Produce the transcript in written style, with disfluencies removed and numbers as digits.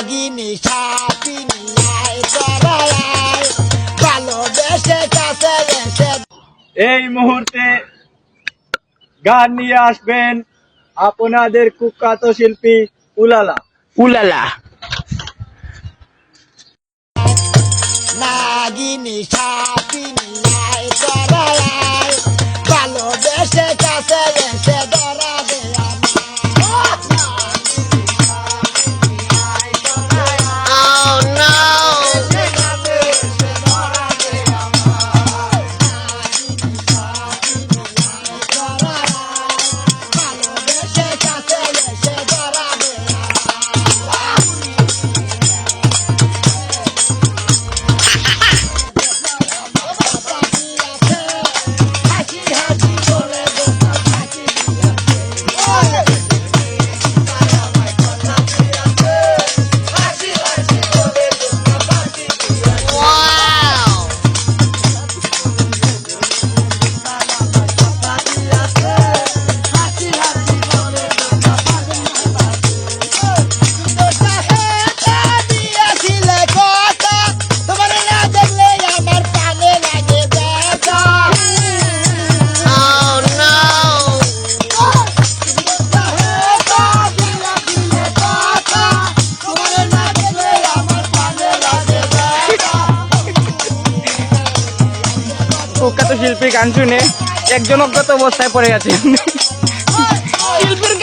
নাগিনী সাপিনী আয় সবাই আয় ভালোবেসে কাছে এসে এই মুহূর্তে গান নিয়ে আসবেন আপনাদের কুখ্যাত শিল্পী উলালা। উলালা নাগিনী সাপিনী আয় সবাই আয় ভালোবেসে কাছে এসে ধরাবে কুখ্যাত শিল্পীর গান শুনে একজন অজ্ঞাত অবস্থায় পড়ে গেছে। শিল্পীর